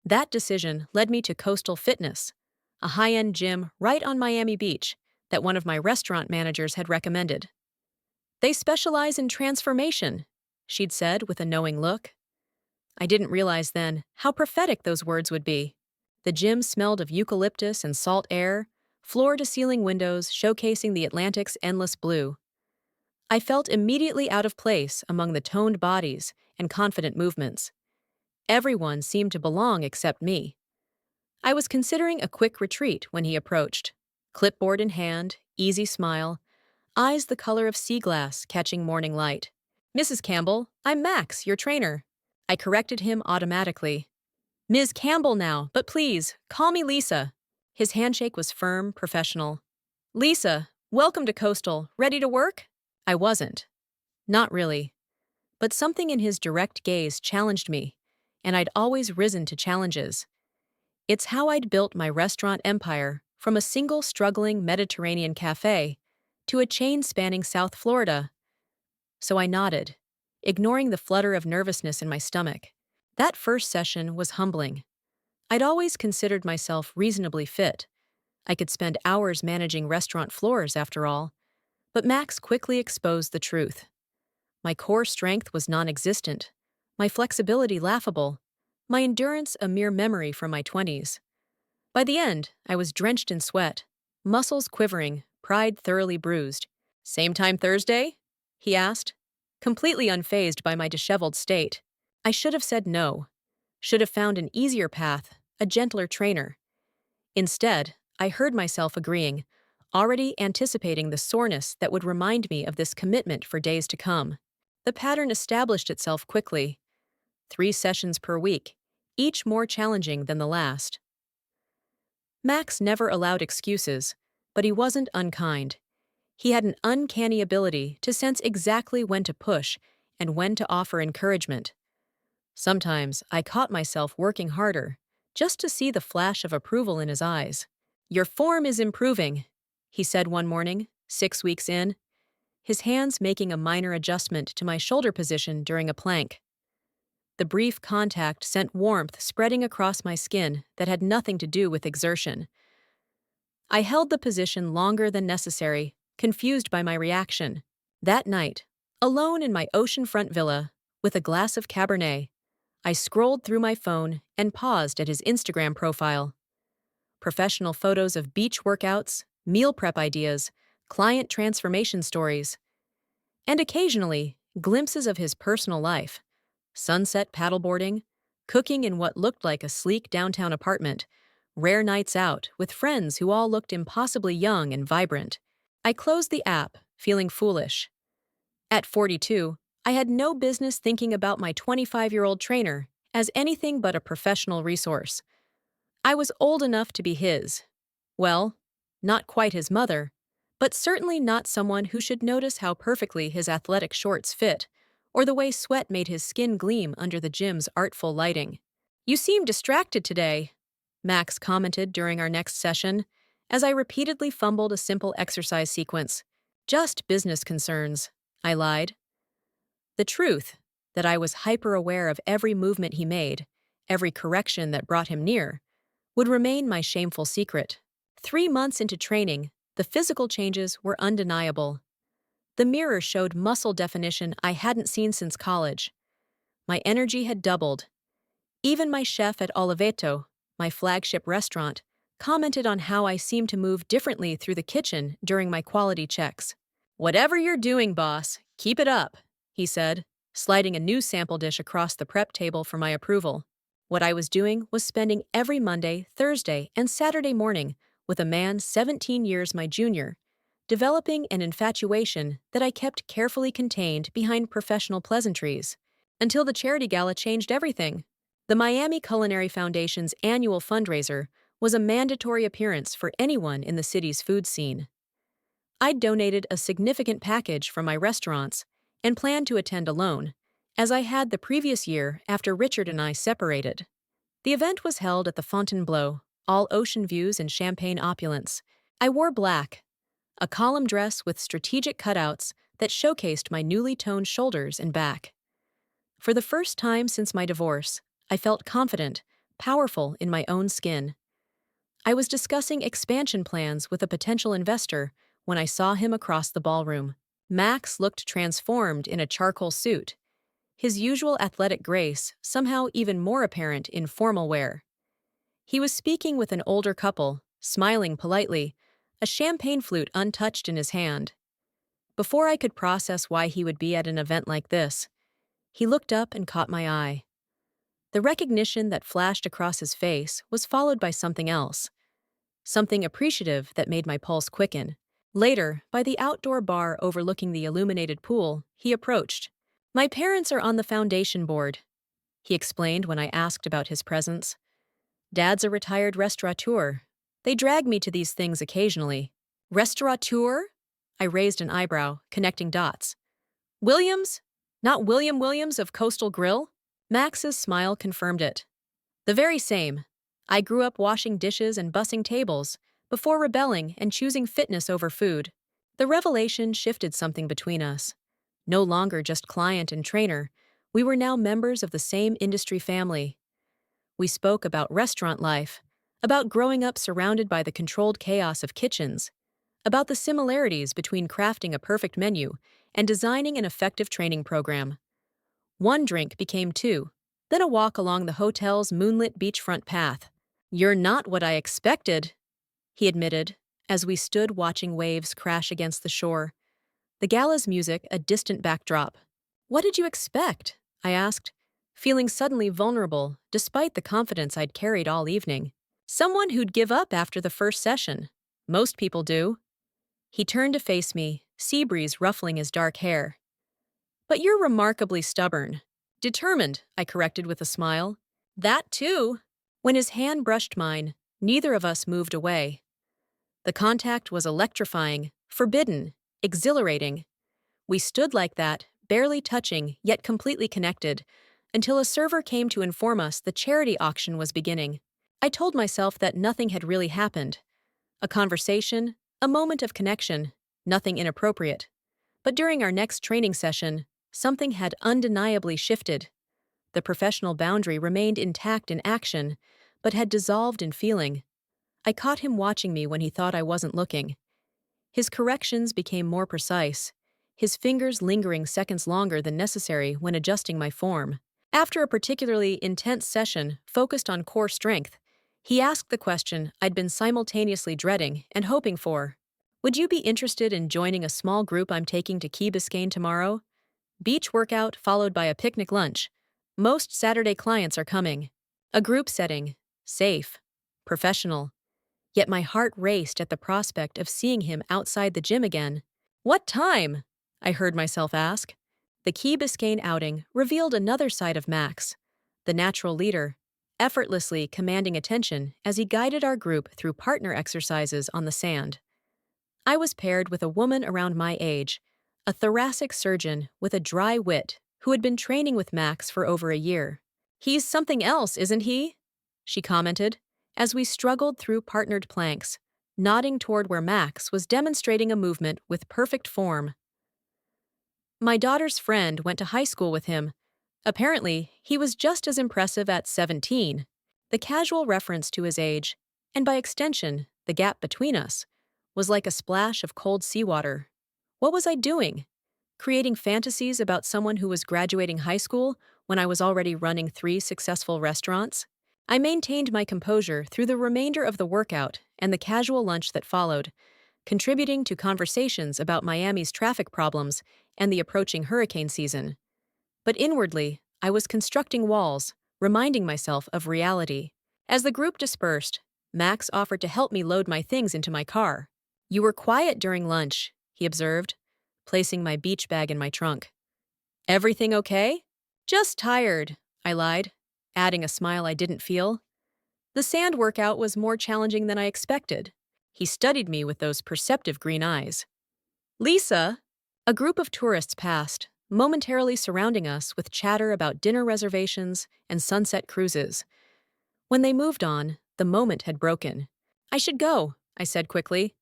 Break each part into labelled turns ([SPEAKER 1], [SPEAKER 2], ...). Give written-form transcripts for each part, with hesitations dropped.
[SPEAKER 1] That decision led me to Coastal Fitness, a high-end gym right on Miami Beach that one of my restaurant managers had recommended. "They specialize in transformation," she'd said with a knowing look. I didn't realize then how prophetic those words would be. The gym smelled of eucalyptus and salt air, floor-to-ceiling windows showcasing the Atlantic's endless blue. I felt immediately out of place among the toned bodies and confident movements. Everyone seemed to belong except me. I was considering a quick retreat when he approached. Clipboard in hand, easy smile, eyes the color of sea glass catching morning light. "Mrs. Campbell, I'm Max, your trainer." I corrected him automatically. "Ms. Campbell now, but please, call me Lisa." His handshake was firm, professional. "Lisa, welcome to Coastal. Ready to work?" I wasn't. Not really. But something in his direct gaze challenged me, and I'd always risen to challenges. It's how I'd built my restaurant empire from a single struggling Mediterranean cafe to a chain spanning South Florida. So I nodded, ignoring the flutter of nervousness in my stomach. That first session was humbling. I'd always considered myself reasonably fit. I could spend hours managing restaurant floors, after all. But Max quickly exposed the truth. My core strength was non-existent, my flexibility laughable, my endurance a mere memory from my 20s. By the end, I was drenched in sweat, muscles quivering, pride thoroughly bruised. "Same time Thursday?" he asked, completely unfazed by my disheveled state. I should have said no. Should have found an easier path, a gentler trainer. Instead, I heard myself agreeing, already anticipating the soreness that would remind me of this commitment for days to come. The pattern established itself quickly. 3 sessions per week, each more challenging than the last. Max never allowed excuses, but he wasn't unkind. He had an uncanny ability to sense exactly when to push and when to offer encouragement. Sometimes I caught myself working harder, just to see the flash of approval in his eyes. "Your form is improving," he said one morning, 6 weeks in, his hands making a minor adjustment to my shoulder position during a plank. The brief contact sent warmth spreading across my skin that had nothing to do with exertion. I held the position longer than necessary, confused by my reaction. That night, alone in my oceanfront villa, with a glass of Cabernet, I scrolled through my phone and paused at his Instagram profile. Professional photos of beach workouts, meal prep ideas, client transformation stories, and occasionally glimpses of his personal life. Sunset paddleboarding, cooking in what looked like a sleek downtown apartment, rare nights out with friends who all looked impossibly young and vibrant. I closed the app, feeling foolish. At 42, I had no business thinking about my 25-year-old trainer as anything but a professional resource. I was old enough to be his. Well, not quite his mother, but certainly not someone who should notice how perfectly his athletic shorts fit, or the way sweat made his skin gleam under the gym's artful lighting. "You seem distracted today," Max commented during our next session, as I repeatedly fumbled a simple exercise sequence. "Just business concerns," I lied. The truth, that I was hyper-aware of every movement he made, every correction that brought him near, would remain my shameful secret. 3 months into training, the physical changes were undeniable. The mirror showed muscle definition I hadn't seen since college. My energy had doubled. Even my chef at Oliveto, my flagship restaurant, commented on how I seemed to move differently through the kitchen during my quality checks. "Whatever you're doing, boss, keep it up," he said, sliding a new sample dish across the prep table for my approval. What I was doing was spending every Monday, Thursday, and Saturday morning with a man 17 years my junior, developing an infatuation that I kept carefully contained behind professional pleasantries, until the charity gala changed everything. The Miami Culinary Foundation's annual fundraiser was a mandatory appearance for anyone in the city's food scene. I'd donated a significant package from my restaurants and planned to attend alone, as I had the previous year after Richard and I separated. The event was held at the Fontainebleau, all ocean views and champagne opulence. I wore black, a column dress with strategic cutouts that showcased my newly toned shoulders and back. For the first time since my divorce, I felt confident, powerful in my own skin. I was discussing expansion plans with a potential investor when I saw him across the ballroom. Max looked transformed in a charcoal suit, his usual athletic grace somehow even more apparent in formal wear. He was speaking with an older couple, smiling politely, a champagne flute untouched in his hand. Before I could process why he would be at an event like this, he looked up and caught my eye. The recognition that flashed across his face was followed by something else, something appreciative that made my pulse quicken. Later, by the outdoor bar overlooking the illuminated pool, he approached. "My parents are on the foundation board," he explained when I asked about his presence. "Dad's a retired restaurateur. They drag me to these things occasionally." "Restaurateur?" I raised an eyebrow, connecting dots. "Williams? Not William Williams of Coastal Grill?" Max's smile confirmed it. "The very same. I grew up washing dishes and bussing tables, before rebelling and choosing fitness over food." The revelation shifted something between us. No longer just client and trainer, we were now members of the same industry family. We spoke about restaurant life, about growing up surrounded by the controlled chaos of kitchens, about the similarities between crafting a perfect menu and designing an effective training program. One drink became two, then a walk along the hotel's moonlit beachfront path. "You're not what I expected," he admitted, as we stood watching waves crash against the shore, the gala's music a distant backdrop. "What did you expect?" I asked, feeling suddenly vulnerable despite the confidence I'd carried all evening. "Someone who'd give up after the first session. Most people do." He turned to face me, sea breeze ruffling his dark hair. "But you're remarkably stubborn." "Determined," I corrected with a smile. "That too." When his hand brushed mine, neither of us moved away. The contact was electrifying, forbidden, exhilarating. We stood like that, barely touching, yet completely connected, until a server came to inform us the charity auction was beginning. I told myself that nothing had really happened. A conversation, a moment of connection, nothing inappropriate. But during our next training session, something had undeniably shifted. The professional boundary remained intact in action, but had dissolved in feeling. I caught him watching me when he thought I wasn't looking. His corrections became more precise, his fingers lingering seconds longer than necessary when adjusting my form. After a particularly intense session focused on core strength, he asked the question I'd been simultaneously dreading and hoping for. "Would you be interested in joining a small group I'm taking to Key Biscayne tomorrow? Beach workout followed by a picnic lunch. Most Saturday clients are coming." A group setting, safe, professional. Yet my heart raced at the prospect of seeing him outside the gym again. "What time?" I heard myself ask. The Key Biscayne outing revealed another side of Max, the natural leader, effortlessly commanding attention as he guided our group through partner exercises on the sand. I was paired with a woman around my age, a thoracic surgeon with a dry wit who had been training with Max for over a year. "He's something else, isn't he?" she commented, as we struggled through partnered planks, nodding toward where Max was demonstrating a movement with perfect form. "My daughter's friend went to high school with him. Apparently, he was just as impressive at 17. The casual reference to his age, and by extension, the gap between us, was like a splash of cold seawater. What was I doing? Creating fantasies about someone who was graduating high school when I was already running 3 successful restaurants? I maintained my composure through the remainder of the workout and the casual lunch that followed, contributing to conversations about Miami's traffic problems and the approaching hurricane season. But inwardly, I was constructing walls, reminding myself of reality. As the group dispersed, Max offered to help me load my things into my car. "You were quiet during lunch," he observed, placing my beach bag in my trunk. "Everything okay?" "Just tired," I lied, adding a smile I didn't feel. The sand workout was more challenging than I expected. He studied me with those perceptive green eyes. "Lisa!" A group of tourists passed, momentarily surrounding us with chatter about dinner reservations and sunset cruises. When they moved on, the moment had broken. "I should go," I said quickly.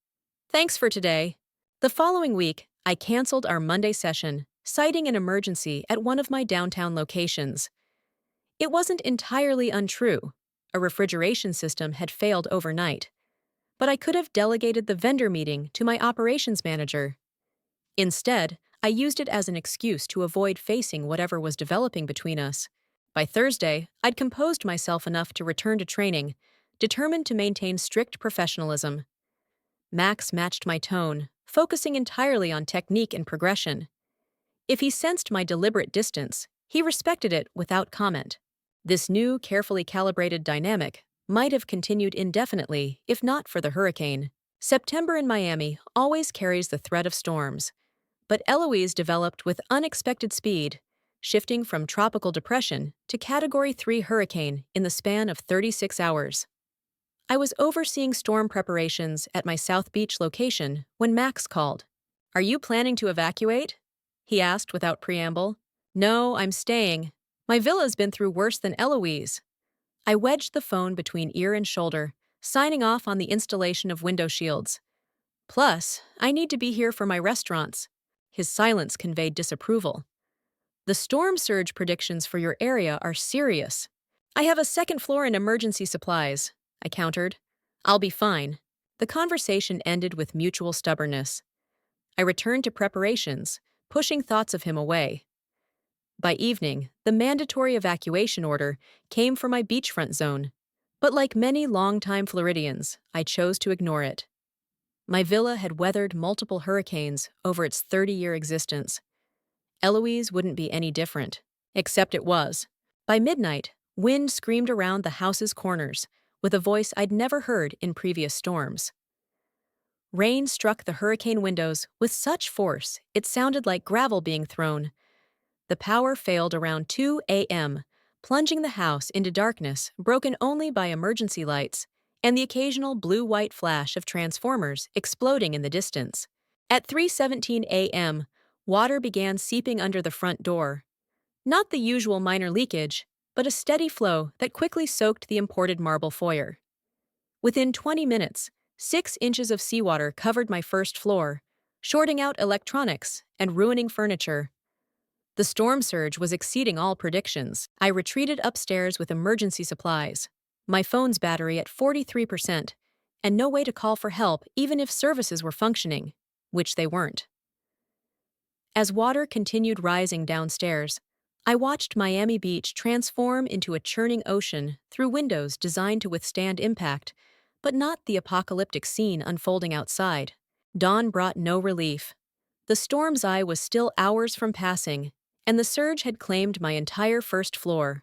[SPEAKER 1] "Thanks for today." The following week, I canceled our Monday session, citing an emergency at one of my downtown locations. It wasn't entirely untrue. a refrigeration system had failed overnight, but I could have delegated the vendor meeting to my operations manager. Instead, I used it as an excuse to avoid facing whatever was developing between us. By Thursday, I'd composed myself enough to return to training, determined to maintain strict professionalism. Max matched my tone, focusing entirely on technique and progression. If he sensed my deliberate distance, he respected it without comment. This new, carefully calibrated dynamic might have continued indefinitely if not for the hurricane. September in Miami always carries the threat of storms, but Eloise developed with unexpected speed, shifting from tropical depression to Category 3 hurricane in the span of 36 hours. I was overseeing storm preparations at my South Beach location when Max called. "Are you planning to evacuate?" he asked without preamble. "No, I'm staying. My villa's been through worse than Eloise." I wedged the phone between ear and shoulder, signing off on the installation of window shields. "Plus, I need to be here for my restaurants." His silence conveyed disapproval. "The storm surge predictions for your area are serious." "I have a second floor in emergency supplies," I countered. "I'll be fine." The conversation ended with mutual stubbornness. I returned to preparations, pushing thoughts of him away. By evening, the mandatory evacuation order came for my beachfront zone, but like many longtime Floridians, I chose to ignore it. My villa had weathered multiple hurricanes over its 30-year existence. Eloise wouldn't be any different, except it was. By midnight, wind screamed around the house's corners, with a voice I'd never heard in previous storms. Rain struck the hurricane windows with such force it sounded like gravel being thrown. The power failed around 2 a.m., plunging the house into darkness broken only by emergency lights and the occasional blue-white flash of transformers exploding in the distance. At 3:17 a.m., water began seeping under the front door. Not the usual minor leakage, but a steady flow that quickly soaked the imported marble foyer. Within 20 minutes, 6 inches of seawater covered my first floor, shorting out electronics and ruining furniture. The storm surge was exceeding all predictions. I retreated upstairs with emergency supplies, my phone's battery at 43%, and no way to call for help even if services were functioning, which they weren't. As water continued rising downstairs, I watched Miami Beach transform into a churning ocean through windows designed to withstand impact, but not the apocalyptic scene unfolding outside. Dawn brought no relief. The storm's eye was still hours from passing, and the surge had claimed my entire first floor.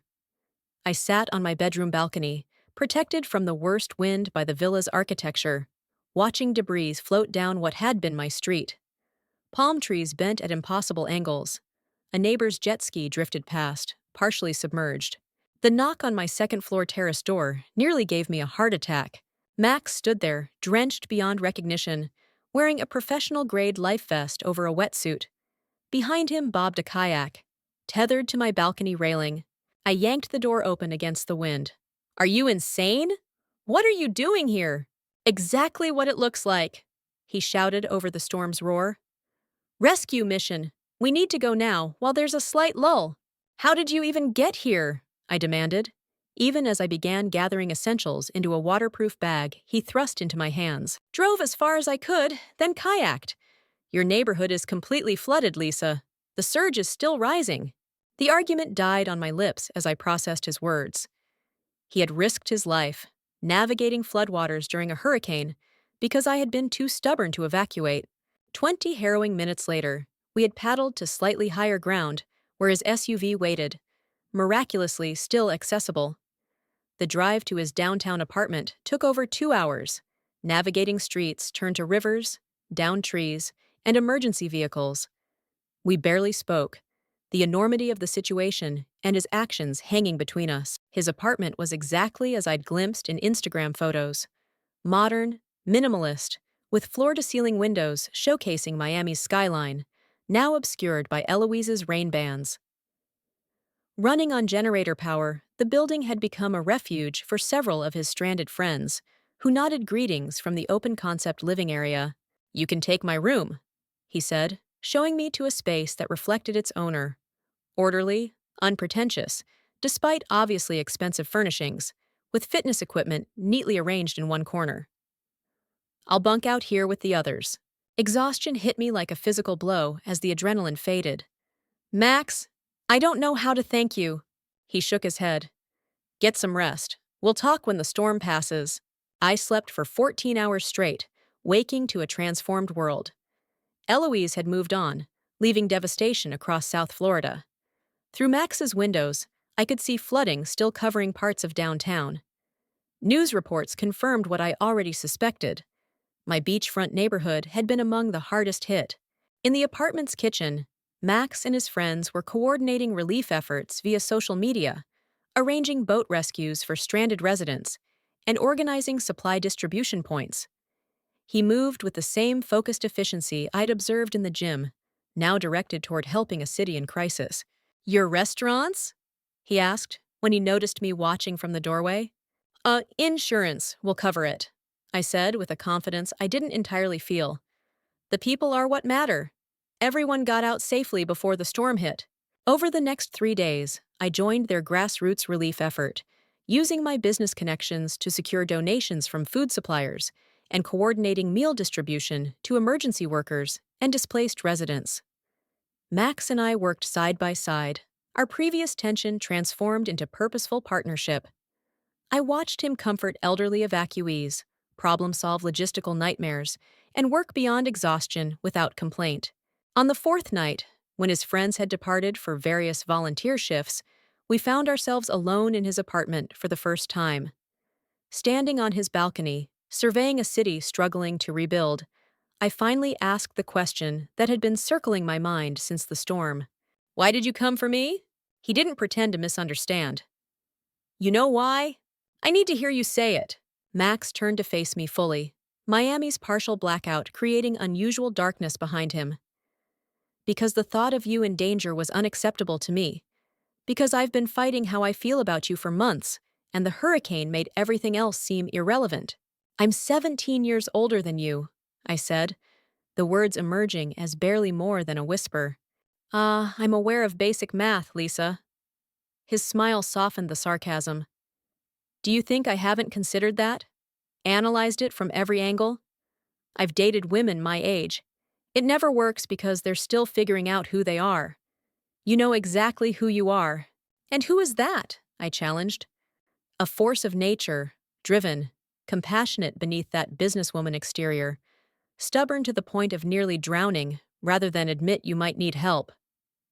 [SPEAKER 1] I sat on my bedroom balcony, protected from the worst wind by the villa's architecture, watching debris float down what had been my street. Palm trees bent at impossible angles. A neighbor's jet ski drifted past, partially submerged. The knock on my second-floor terrace door nearly gave me a heart attack. Max stood there, drenched beyond recognition, wearing a professional-grade life vest over a wetsuit. Behind him bobbed a kayak, tethered to my balcony railing. I yanked the door open against the wind. "Are you insane? What are you doing here?" "Exactly what it looks like," he shouted over the storm's roar. "Rescue mission. We need to go now, while there's a slight lull." "How did you even get here?" I demanded. Even as I began gathering essentials into a waterproof bag he thrust into my hands. "Drove as far as I could, then kayaked. Your neighborhood is completely flooded, Lisa. The surge is still rising." The argument died on my lips as I processed his words. He had risked his life, navigating floodwaters during a hurricane, because I had been too stubborn to evacuate. 20 harrowing minutes later, we had paddled to slightly higher ground, where his SUV waited, miraculously still accessible. The drive to his downtown apartment took over 2 hours. Navigating streets turned to rivers, downed trees, and emergency vehicles. We barely spoke, the enormity of the situation and his actions hanging between us. His apartment was exactly as I'd glimpsed in Instagram photos. Modern, minimalist, with floor-to-ceiling windows showcasing Miami's skyline, now obscured by Eloise's rain bands. Running on generator power, the building had become a refuge for several of his stranded friends, who nodded greetings from the open-concept living area. "You can take my room," he said, showing me to a space that reflected its owner. Orderly, unpretentious, despite obviously expensive furnishings, with fitness equipment neatly arranged in one corner. I'll bunk out here with the others. Exhaustion hit me like a physical blow as the adrenaline faded. Max, I don't know how to thank you. He shook his head. Get some rest. We'll talk when the storm passes. I slept for 14 hours straight, waking to a transformed world. Eloise had moved on, leaving devastation across South Florida. Through Max's windows, I could see flooding still covering parts of downtown. News reports confirmed what I already suspected. My beachfront neighborhood had been among the hardest hit. In the apartment's kitchen, Max and his friends were coordinating relief efforts via social media, arranging boat rescues for stranded residents, and organizing supply distribution points. He moved with the same focused efficiency I'd observed in the gym, now directed toward helping a city in crisis. Your restaurants? He asked when he noticed me watching from the doorway. Insurance will cover it, I said with a confidence I didn't entirely feel. The people are what matter. Everyone got out safely before the storm hit. Over the next 3 days, I joined their grassroots relief effort, using my business connections to secure donations from food suppliers and coordinating meal distribution to emergency workers and displaced residents. Max and I worked side by side. Our previous tension transformed into purposeful partnership. I watched him comfort elderly evacuees, problem-solve logistical nightmares, and work beyond exhaustion without complaint. On the fourth night, when his friends had departed for various volunteer shifts, we found ourselves alone in his apartment for the first time. Standing on his balcony, surveying a city struggling to rebuild, I finally asked the question that had been circling my mind since the storm. Why did you come for me? He didn't pretend to misunderstand. You know why? I need to hear you say it. Max turned to face me fully, Miami's partial blackout creating unusual darkness behind him. Because the thought of you in danger was unacceptable to me. Because I've been fighting how I feel about you for months, and the hurricane made everything else seem irrelevant. I'm 17 years older than you, I said, the words emerging as barely more than a whisper. I'm aware of basic math, Lisa. His smile softened the sarcasm. Do you think I haven't considered that? Analyzed it from every angle? I've dated women my age. It never works because they're still figuring out who they are. You know exactly who you are. And who is that? I challenged. A force of nature, driven, compassionate beneath that businesswoman exterior, stubborn to the point of nearly drowning rather than admit you might need help.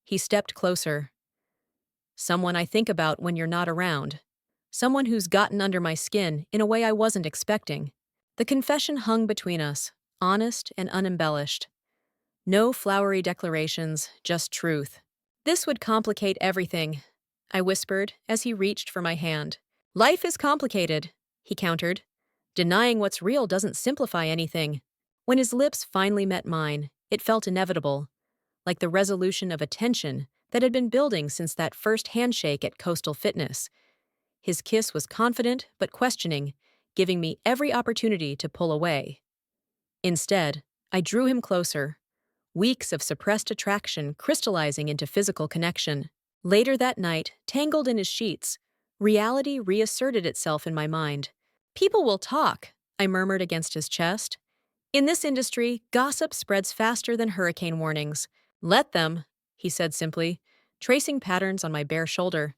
[SPEAKER 1] He stepped closer. Someone I think about when you're not around. Someone who's gotten under my skin in a way I wasn't expecting. The confession hung between us, honest and unembellished. No flowery declarations, just truth. This would complicate everything, I whispered as he reached for my hand. Life is complicated, he countered. Denying what's real doesn't simplify anything. When his lips finally met mine, it felt inevitable, like the resolution of a tension that had been building since that first handshake at Coastal Fitness. His kiss was confident but questioning, giving me every opportunity to pull away. Instead, I drew him closer, weeks of suppressed attraction crystallizing into physical connection. Later that night, tangled in his sheets, reality reasserted itself in my mind. People will talk, I murmured against his chest. In this industry, gossip spreads faster than hurricane warnings. Let them, he said simply, tracing patterns on my bare shoulder.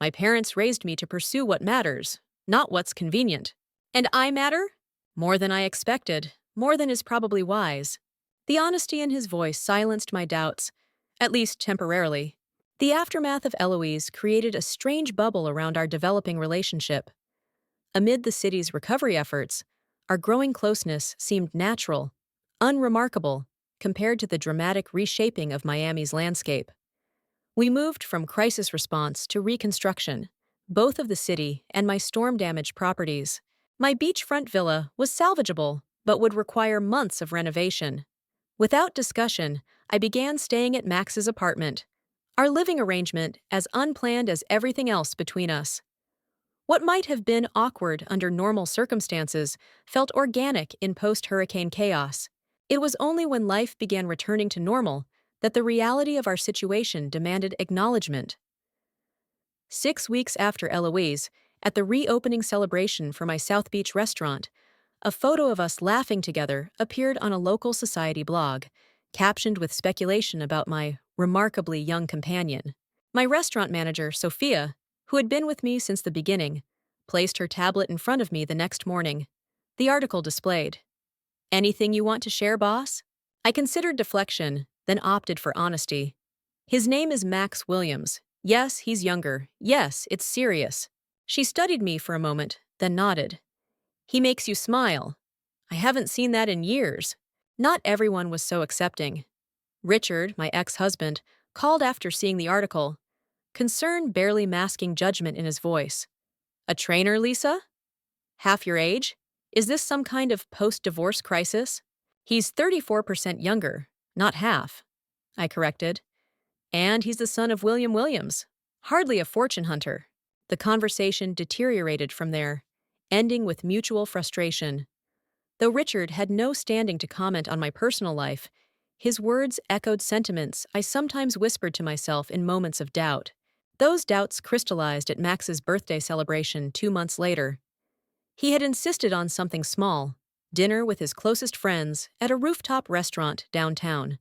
[SPEAKER 1] My parents raised me to pursue what matters, not what's convenient. And I matter? More than I expected, more than is probably wise. The honesty in his voice silenced my doubts, at least temporarily. The aftermath of Eloise created a strange bubble around our developing relationship. Amid the city's recovery efforts, our growing closeness seemed natural, unremarkable, compared to the dramatic reshaping of Miami's landscape. We moved from crisis response to reconstruction, both of the city and my storm-damaged properties. My beachfront villa was salvageable, but would require months of renovation. Without discussion, I began staying at Max's apartment, our living arrangement as unplanned as everything else between us. What might have been awkward under normal circumstances felt organic in post-hurricane chaos. It was only when life began returning to normal that the reality of our situation demanded acknowledgement. 6 weeks after Eloise, At the reopening celebration for my South Beach restaurant, a photo of us laughing together appeared on a local society blog, captioned with speculation about my remarkably young companion. My restaurant manager, Sophia, who had been with me since the beginning, placed her tablet in front of me the next morning. The article displayed. Anything you want to share, boss? I considered deflection, then opted for honesty. His name is Max Williams. Yes, he's younger. Yes, it's serious. She studied me for a moment, then nodded. He makes you smile. I haven't seen that in years. Not everyone was so accepting. Richard, my ex-husband, called after seeing the article, concern barely masking judgment in his voice. A trainer, Lisa? Half your age? Is this some kind of post-divorce crisis? He's 34% younger, not half, I corrected. And he's the son of William Williams, hardly a fortune hunter. The conversation deteriorated from there, ending with mutual frustration. Though Richard had no standing to comment on my personal life, his words echoed sentiments I sometimes whispered to myself in moments of doubt. Those doubts crystallized at Max's birthday celebration 2 months later. He had insisted on something small, dinner with his closest friends at a rooftop restaurant downtown.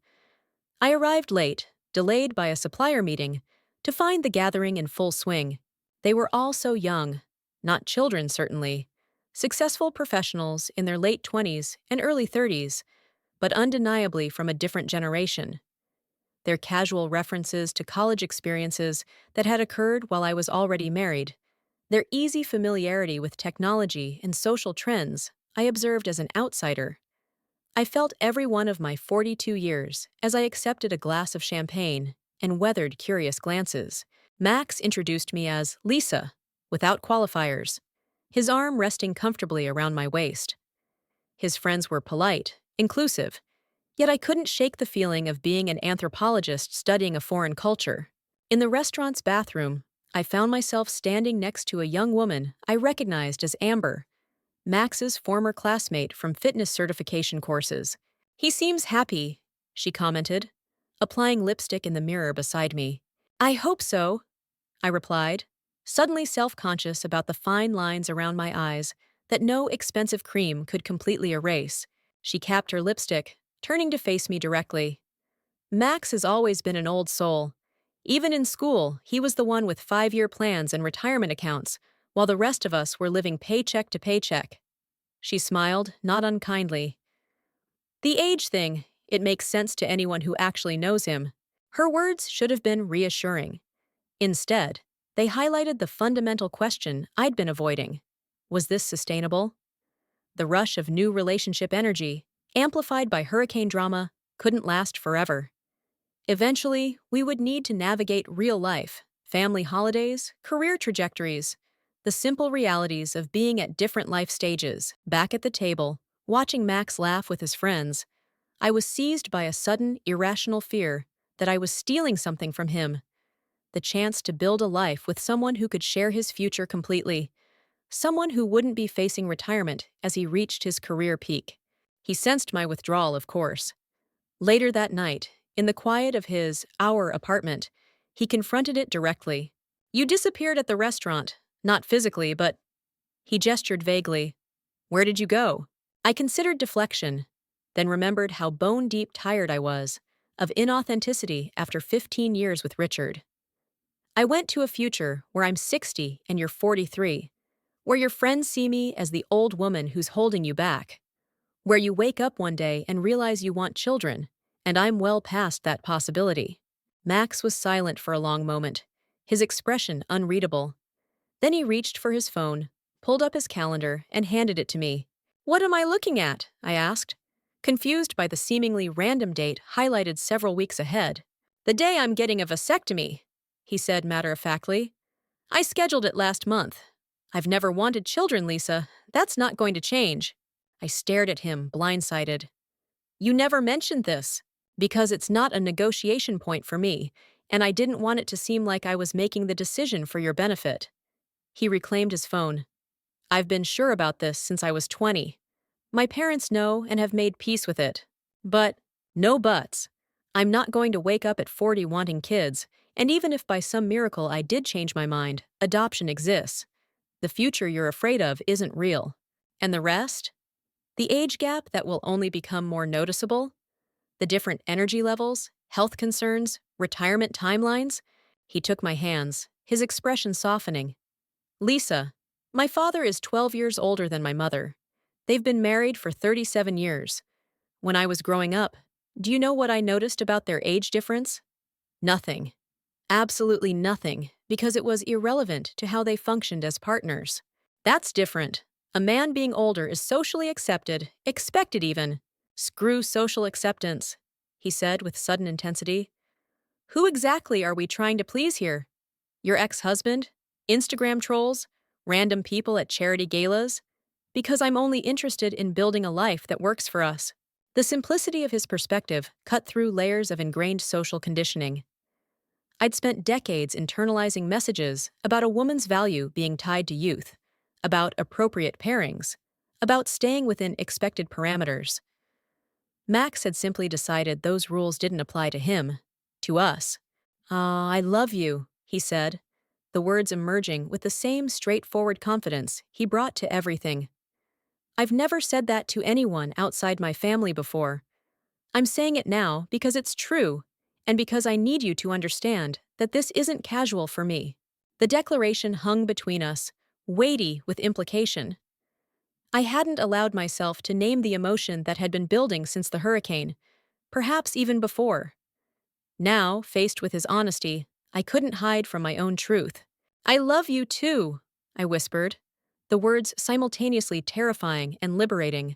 [SPEAKER 1] I arrived late, delayed by a supplier meeting, to find the gathering in full swing. They were all so young, not children certainly, successful professionals in their late 20s and early 30s, but undeniably from a different generation. Their casual references to college experiences that had occurred while I was already married, their easy familiarity with technology and social trends I observed as an outsider. I felt every one of my 42 years as I accepted a glass of champagne and weathered curious glances. Max introduced me as Lisa, without qualifiers, his arm resting comfortably around my waist. His friends were polite, inclusive, yet I couldn't shake the feeling of being an anthropologist studying a foreign culture. In the restaurant's bathroom, I found myself standing next to a young woman I recognized as Amber, Max's former classmate from fitness certification courses. He seems happy, she commented, applying lipstick in the mirror beside me. I hope so, I replied, suddenly self-conscious about the fine lines around my eyes that no expensive cream could completely erase. She capped her lipstick, turning to face me directly. Max has always been an old soul. Even in school, he was the one with 5-year plans and retirement accounts, while the rest of us were living paycheck to paycheck. She smiled, not unkindly. The age thing, it makes sense to anyone who actually knows him. Her words should have been reassuring. Instead, they highlighted the fundamental question I'd been avoiding. Was this sustainable? The rush of new relationship energy, amplified by hurricane drama, couldn't last forever. Eventually, we would need to navigate real life, family holidays, career trajectories, the simple realities of being at different life stages. Back at the table, watching Max laugh with his friends, I was seized by a sudden, irrational fear that I was stealing something from him. The chance to build a life with someone who could share his future completely. Someone who wouldn't be facing retirement as he reached his career peak. He sensed my withdrawal, of course. Later that night, in the quiet of our apartment, he confronted it directly. You disappeared at the restaurant, not physically, but... He gestured vaguely. Where did you go? I considered deflection, then remembered how bone-deep tired I was of inauthenticity after 15 years with Richard. I went to a future where I'm 60 and you're 43, where your friends see me as the old woman who's holding you back, where you wake up one day and realize you want children, and I'm well past that possibility. Max was silent for a long moment, his expression unreadable. Then he reached for his phone, pulled up his calendar, and handed it to me. What am I looking at? I asked, confused by the seemingly random date highlighted several weeks ahead. The day I'm getting a vasectomy, he said matter-of-factly. I scheduled it last month. I've never wanted children, Lisa. That's not going to change. I stared at him, blindsided. You never mentioned this, because it's not a negotiation point for me, and I didn't want it to seem like I was making the decision for your benefit. He reclaimed his phone. I've been sure about this since I was 20. My parents know and have made peace with it. But, no buts. I'm not going to wake up at 40 wanting kids, and even if by some miracle I did change my mind, adoption exists. The future you're afraid of isn't real. And the rest? The age gap that will only become more noticeable? The different energy levels, health concerns, retirement timelines? He took my hands, his expression softening. Lisa, my father is 12 years older than my mother. They've been married for 37 years. When I was growing up, do you know what I noticed about their age difference? Nothing. Absolutely nothing, because it was irrelevant to how they functioned as partners. That's different. A man being older is socially accepted, expected even. Screw social acceptance, he said with sudden intensity. Who exactly are we trying to please here? Your ex-husband? Instagram trolls? Random people at charity galas? Because I'm only interested in building a life that works for us. The simplicity of his perspective cut through layers of ingrained social conditioning. I'd spent decades internalizing messages about a woman's value being tied to youth, about appropriate pairings, about staying within expected parameters. Max had simply decided those rules didn't apply to him, to us. "Ah, I love you," he said, the words emerging with the same straightforward confidence he brought to everything. I've never said that to anyone outside my family before. I'm saying it now because it's true, and because I need you to understand that this isn't casual for me. The declaration hung between us, weighty with implication. I hadn't allowed myself to name the emotion that had been building since the hurricane, perhaps even before. Now, faced with his honesty, I couldn't hide from my own truth. "I love you too," I whispered, the words simultaneously terrifying and liberating.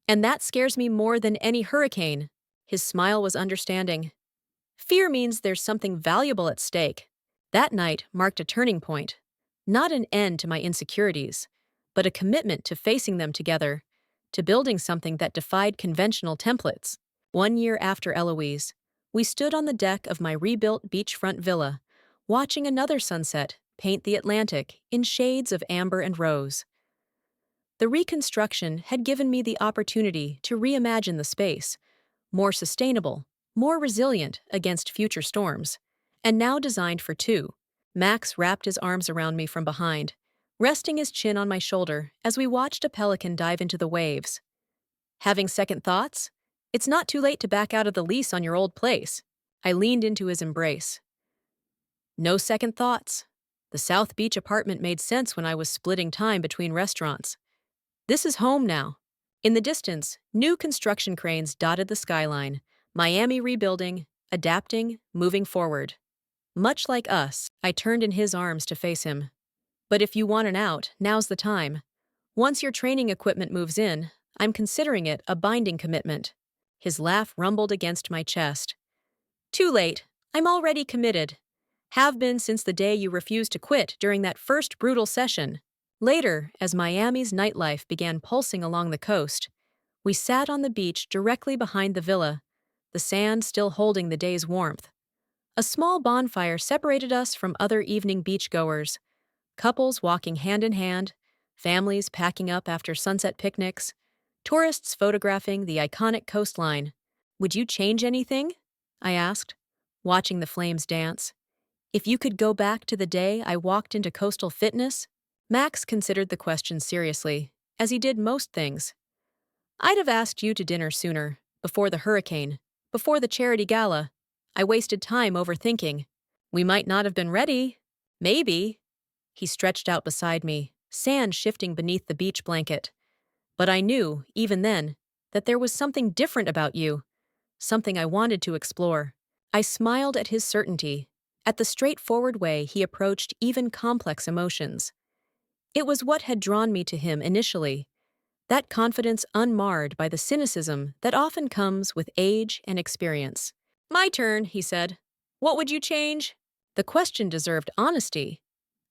[SPEAKER 1] "And that scares me more than any hurricane." His smile was understanding. "Fear means there's something valuable at stake." That night marked a turning point. Not an end to my insecurities, but a commitment to facing them together, to building something that defied conventional templates. 1 year after Eloise, we stood on the deck of my rebuilt beachfront villa, watching another sunset paint the Atlantic in shades of amber and rose. The reconstruction had given me the opportunity to reimagine the space, more sustainable, more resilient against future storms, and now designed for two. Max wrapped his arms around me from behind, resting his chin on my shoulder as we watched a pelican dive into the waves. "Having second thoughts? It's not too late to back out of the lease on your old place." I leaned into his embrace. No second thoughts. The South Beach apartment made sense when I was splitting time between restaurants. This is home now. In the distance, new construction cranes dotted the skyline, Miami rebuilding, adapting, moving forward. Much like us, I turned in his arms to face him. "But if you want an out, now's the time. Once your training equipment moves in, I'm considering it a binding commitment." His laugh rumbled against my chest. "Too late. I'm already committed. Have been since the day you refused to quit during that first brutal session." Later, as Miami's nightlife began pulsing along the coast, we sat on the beach directly behind the villa, the sand still holding the day's warmth. A small bonfire separated us from other evening beachgoers, couples walking hand in hand, families packing up after sunset picnics, tourists photographing the iconic coastline. "Would you change anything?" I asked, watching the flames dance. "If you could go back to the day I walked into coastal fitness?" Max considered the question seriously, as he did most things. "I'd have asked you to dinner sooner, before the hurricane, before the charity gala. I wasted time overthinking. We might not have been ready. Maybe." He stretched out beside me, sand shifting beneath the beach blanket. "But I knew, even then, that there was something different about you, something I wanted to explore." I smiled at his certainty, at the straightforward way he approached even complex emotions. It was what had drawn me to him initially, that confidence unmarred by the cynicism that often comes with age and experience. "My turn," he said. "What would you change?" The question deserved honesty.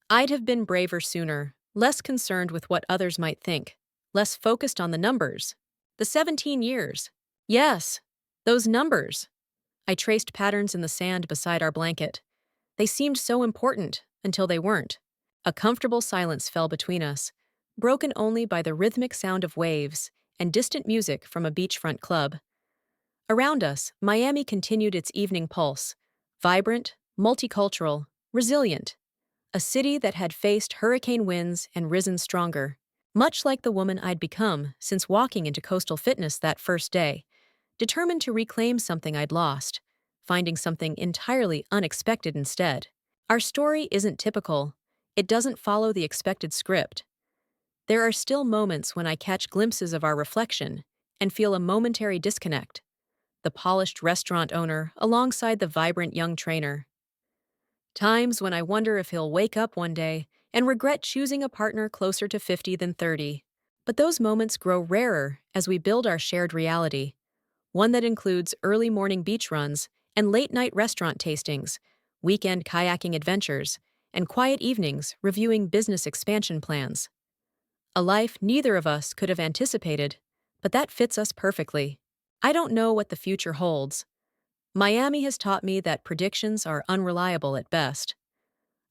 [SPEAKER 1] I'd have been braver sooner, less concerned with what others might think, less focused on the numbers. The 17 years. Yes, those numbers. I traced patterns in the sand beside our blanket. They seemed so important until they weren't. A comfortable silence fell between us, broken only by the rhythmic sound of waves and distant music from a beachfront club. Around us, Miami continued its evening pulse, vibrant, multicultural, resilient. a city that had faced hurricane winds and risen stronger. Much like the woman I'd become since walking into coastal fitness that first day, determined to reclaim something I'd lost, finding something entirely unexpected instead. Our story isn't typical. It doesn't follow the expected script. There are still moments when I catch glimpses of our reflection and feel a momentary disconnect. The polished restaurant owner alongside the vibrant young trainer. Times when I wonder if he'll wake up one day and regret choosing a partner closer to 50 than 30. But those moments grow rarer as we build our shared reality, one that includes early morning beach runs and late night restaurant tastings, weekend kayaking adventures, and quiet evenings reviewing business expansion plans. A life neither of us could have anticipated, but that fits us perfectly. I don't know what the future holds. Miami has taught me that predictions are unreliable at best.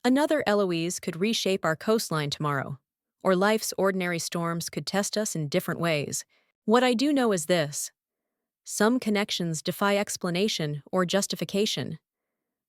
[SPEAKER 1] Another Eloise could reshape our coastline tomorrow, or life's ordinary storms could test us in different ways. What I do know is this: some connections defy explanation or justification.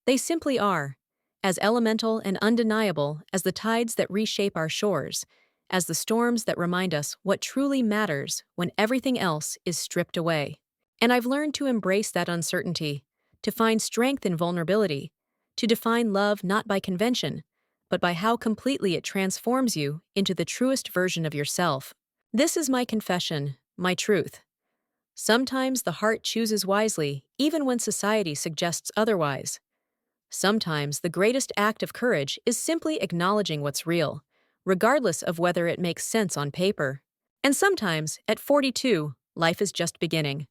[SPEAKER 1] They simply are, as elemental and undeniable as the tides that reshape our shores, as the storms that remind us what truly matters when everything else is stripped away. And I've learned to embrace that uncertainty, to find strength in vulnerability, to define love not by convention, but by how completely it transforms you into the truest version of yourself. This is my confession, my truth. Sometimes the heart chooses wisely, even when society suggests otherwise. Sometimes the greatest act of courage is simply acknowledging what's real, regardless of whether it makes sense on paper. And sometimes, at 42, life is just beginning.